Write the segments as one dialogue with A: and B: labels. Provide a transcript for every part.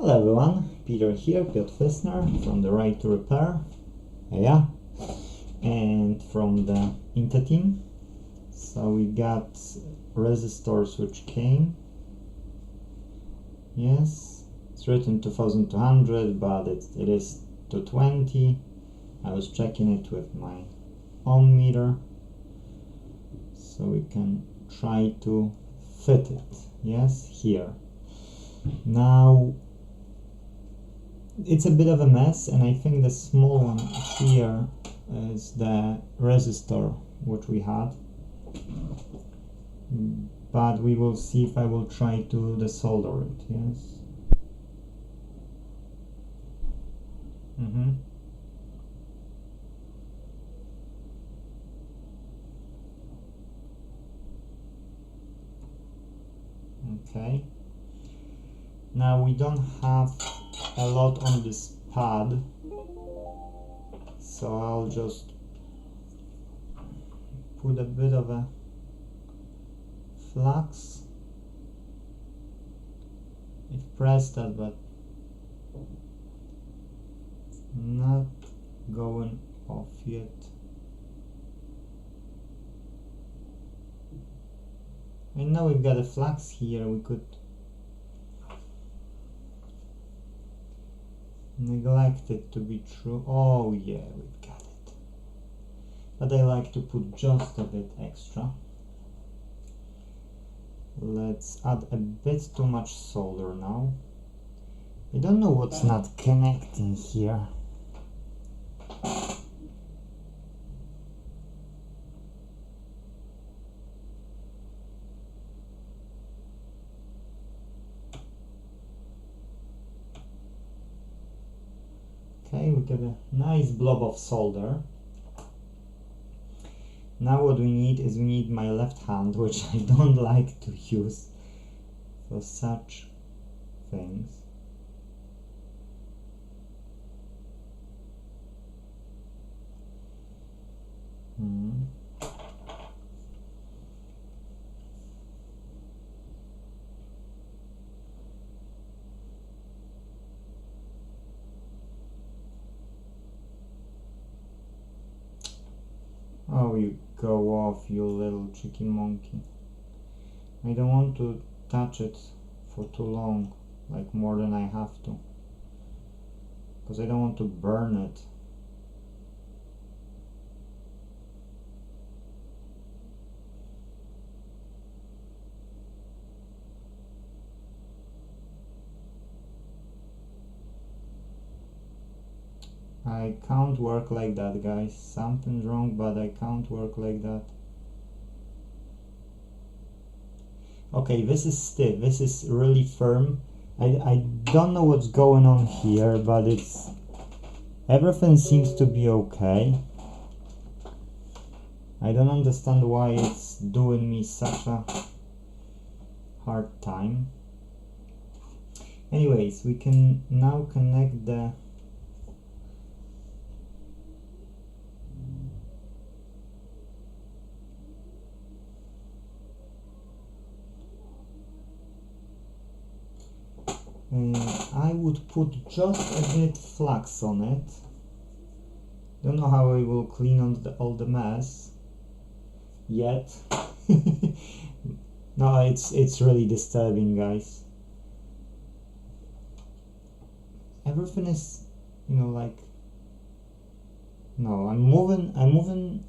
A: Hello everyone, Peter here, Piotr from the Right to Repair, and from the Inte.Team. So we got resistors which came. Yes, it's written 2200, but it is 220. I was checking it with my ohm meter, so we can try to fit it. Yes, here. Now it's a bit of a mess, and I think the small one here is the resistor which we had, but we will see if I will try to desolder it. Yes. Okay, now we don't have a lot on this pad, so I'll just put a bit of a flux. It pressed that, but not going off yet. I know we've got a flux here, we could neglect it to be true. Oh yeah, we've got it. But I like to put just a bit extra. Let's add a bit too much solder now. I don't know what's not connecting here. Okay, we get a nice blob of solder. Now what we need my left hand, which I don't like to use for such things. Oh, you go off, you little tricky monkey. I don't want to touch it for too long, like more than I have to, because I don't want to burn it. I can't work like that, guys. Something's wrong, but I can't work like that. Okay, this is stiff. This is really firm. I don't know what's going on here, but everything seems to be okay. I don't understand why it's doing me such a hard time. Anyways, we can now connect the I would put just a bit flux on it. Don't know how I will clean on all the mess yet. No, it's really disturbing, guys. Everything is, like, no, I'm moving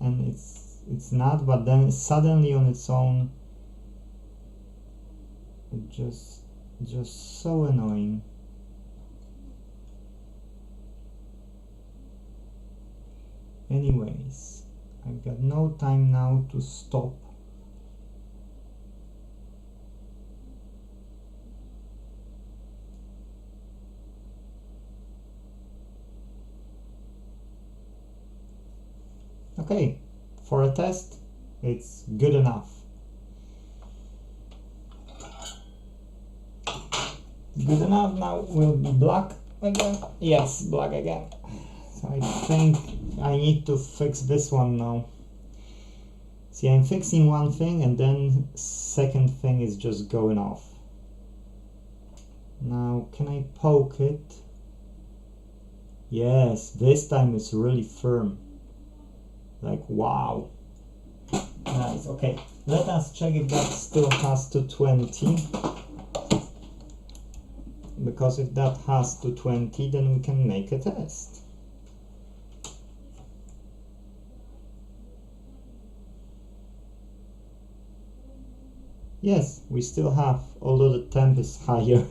A: and it's not, but then suddenly on its own it just so annoying. Anyways, I've got no time now to stop. Okay, for a test, it's good enough. Good enough. Now will be black again. Yes, black again. So I think I need to fix this one now. See, I'm fixing one thing and then second thing is just going off. Now, can I poke it? Yes, this time it's really firm. Like, wow. Nice, okay. Let us check if that still has 220. Because if that has 220, then we can make a test. Yes, we still have, although the temp is higher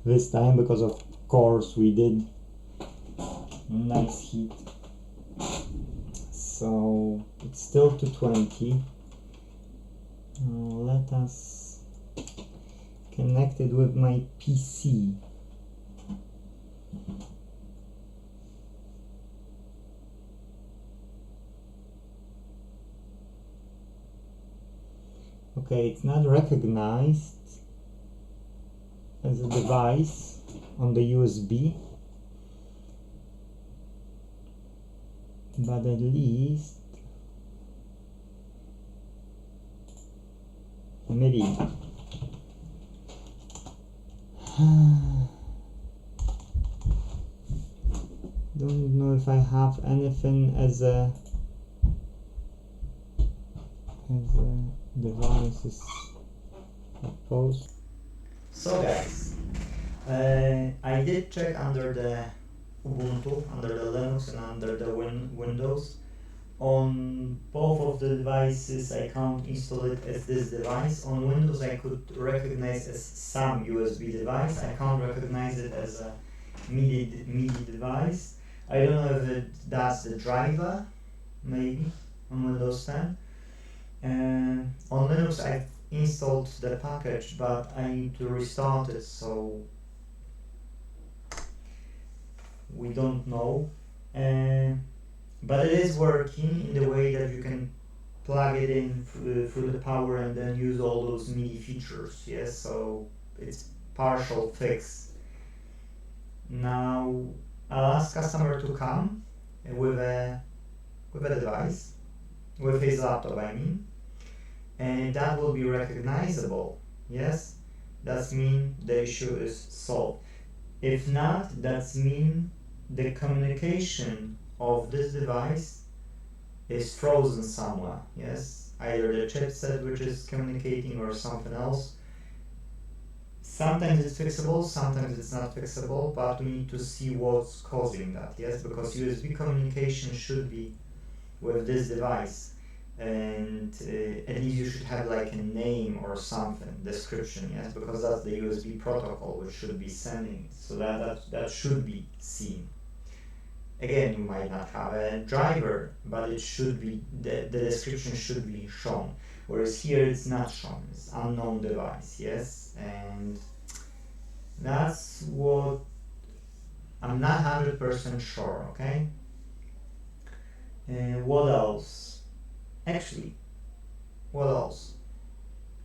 A: this time, because of course we did nice heat. So it's still 220. Let us connect it with my PC. Okay, it's not recognized as a device on the USB, but at least maybe don't know if I have anything as a devices opposed. So guys, I did check under the Ubuntu, under the Linux and under the Windows. On both of the devices I can't install it as this device. On Windows I could recognize as some USB device. I can't recognize it as a MIDI device. I don't know if that's the driver, maybe, on Windows 10. On Linux I've installed the package, but I need to restart it, so we don't know. But it is working in the way that you can plug it in through the power and then use all those MIDI features, yes, so it's partial fix. Now I'll ask customer to come with a device, with his laptop I mean, and that will be recognizable, yes, that means the issue is solved. If not, that means the communication of this device is frozen somewhere, yes, either the chipset which is communicating or something else. Sometimes it's fixable, sometimes it's not fixable, but we need to see what's causing that, yes, because USB communication should be with this device, and at least you should have like a name or something, description, yes, because that's the USB protocol which should be sending, so that should be seen. Again, you might not have a driver, but it should be, the description should be shown, whereas here it's not shown, it's unknown device, yes, and that's what I'm not 100% sure, okay? What else? Actually, what else?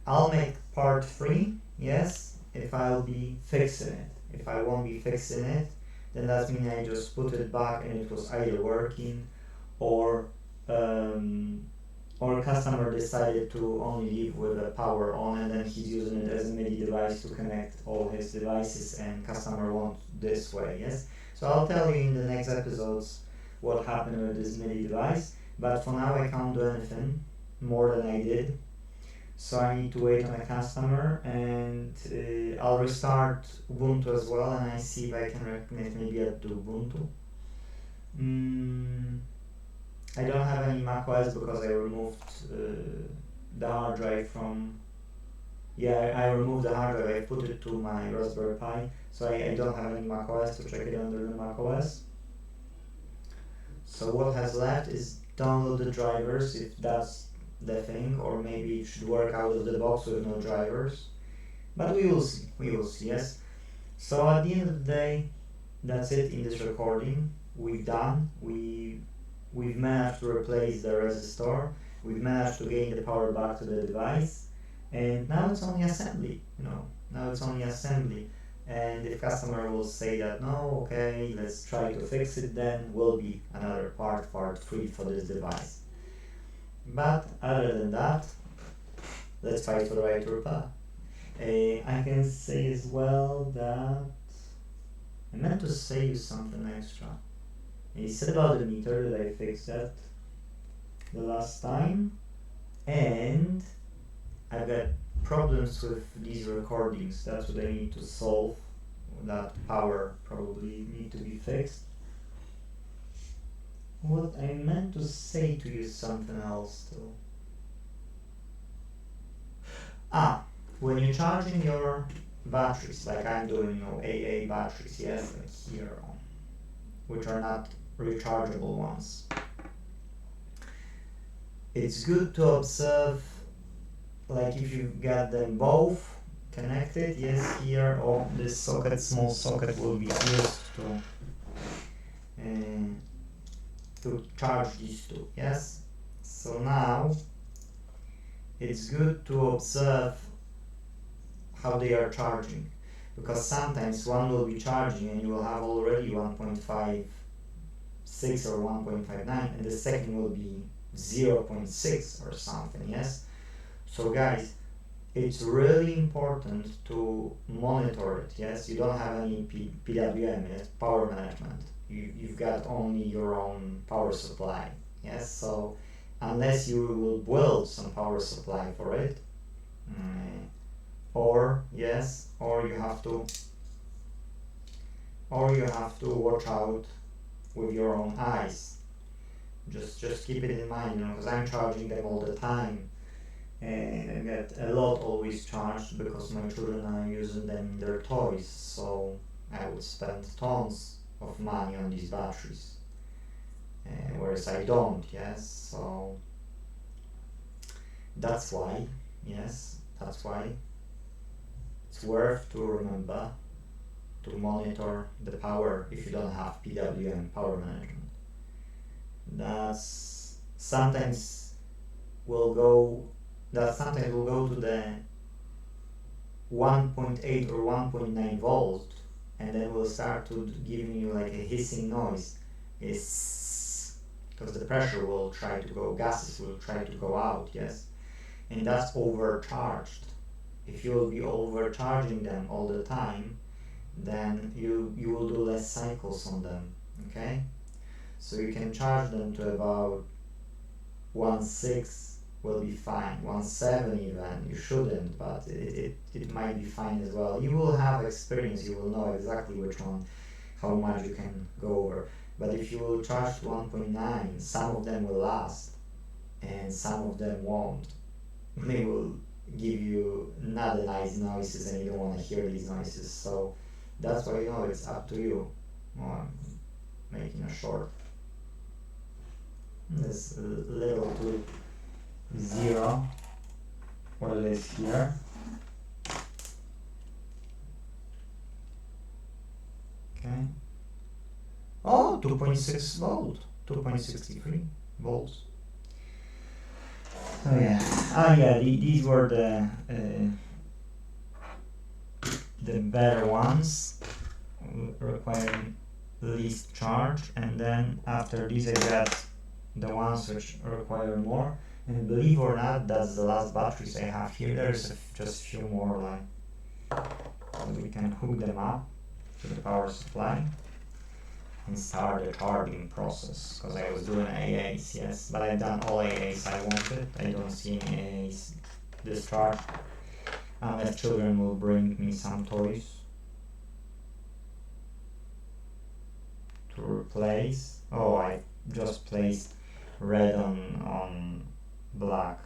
A: I'll make part 3, yes, if I'll be fixing it. If I won't be fixing it, then that means I just put it back and it was either working or customer decided to only leave with the power on and then he's using it as a MIDI device to connect all his devices and customer wants this way, yes? So I'll tell you in the next episodes what happened with this MIDI device, but for now I can't do anything more than I did. So I need to wait on a customer, and I'll restart Ubuntu as well, and I see if I can recognize maybe at Ubuntu. I don't have any macOS because I removed the hard drive from. Yeah, I removed the hard drive. I put it to my Raspberry Pi, so I don't have any macOS to check it under the macOS. So what has left is download the drivers if that's the thing, or maybe it should work out of the box with no drivers, but we will see, yes. So at the end of the day, that's it in this recording. We've managed to replace the resistor, we've managed to gain the power back to the device, and now it's only assembly, and if customer will say that no, okay, let's try to fix it, then will be another part 3 for this device. But other than that, let's fight for the right to repair. I can say as well that I meant to say you something extra. He said about the meter that I fixed that the last time, and I've got problems with these recordings. That's what I need to solve. That power probably need to be fixed. What I meant to say to you something else too. When you're charging your batteries, like I'm doing, AA batteries, yes, like here, which are not rechargeable ones, it's good to observe, like if you've got them both connected, yes, here, or this socket, small socket will be used to charge these two, yes? So now it's good to observe how they are charging, because sometimes one will be charging and you will have already 1.56 or 1.59 and the second will be 0.6 or something, yes? So guys, it's really important to monitor it, yes? You don't have any PWM, yes? Power management. You've got only your own power supply, yes? So unless you will build some power supply for it, or you have to watch out with your own eyes. Just keep it in mind, because I'm charging them all the time, and I get a lot always charged because my children are using them in their toys, so I would spend tons of money on these batteries, whereas I don't, yes? So that's why it's worth to remember to monitor the power if you don't have PWM, power management. Sometimes we'll go to the 1.8 or 1.9 volt, and then we'll start to giving you like a hissing noise. It's because the pressure will try to go, gases will try to go out, yes? And that's overcharged. If you will be overcharging them all the time, then you will do less cycles on them, okay? So you can charge them to about 1.6 will be fine, 1.7 even, you shouldn't, but it might be fine as well. You will have experience, you will know exactly which one, how much you can go over. But if you will charge to 1.9, some of them will last, and some of them won't. They will give you not nice noises, and you don't want to hear these noises. So that's why, it's up to you. I'm making a short. This little to 0, what it is here. Okay. Oh, 2.6 volt, 2.63 volts. Oh yeah, these were the better ones, requiring least charge, and then after these I got the ones which require more. And believe or not, that's the last batteries I have here. There's just a few more, like, so we can hook them up to the power supply and start the charging process, because I was doing AAs, yes, but I've done all AAs I wanted. I don't see any AAs discharge unless children will bring me some toys to replace. Oh, I just placed red on black.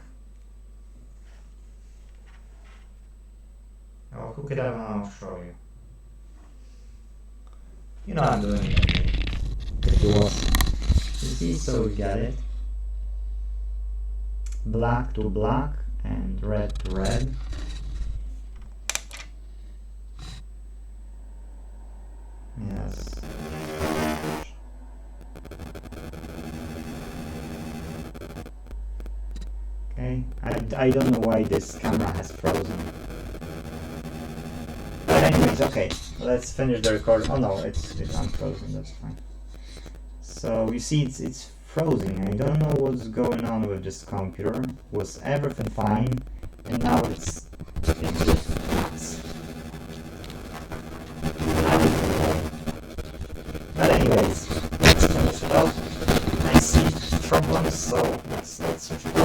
A: I'll hook it up and I'll show you. I'm doing it. If you watch. You see, so we got it. Black to black and red to red. Yes. Okay, I don't know why this camera has frozen. But anyways, okay, let's finish the recording. Oh no, it's unfrozen, that's fine. So you see it's frozen. I don't know what's going on with this computer. Was everything fine, and now it's just anyways, let's finish it up. I see problems, so let's switch it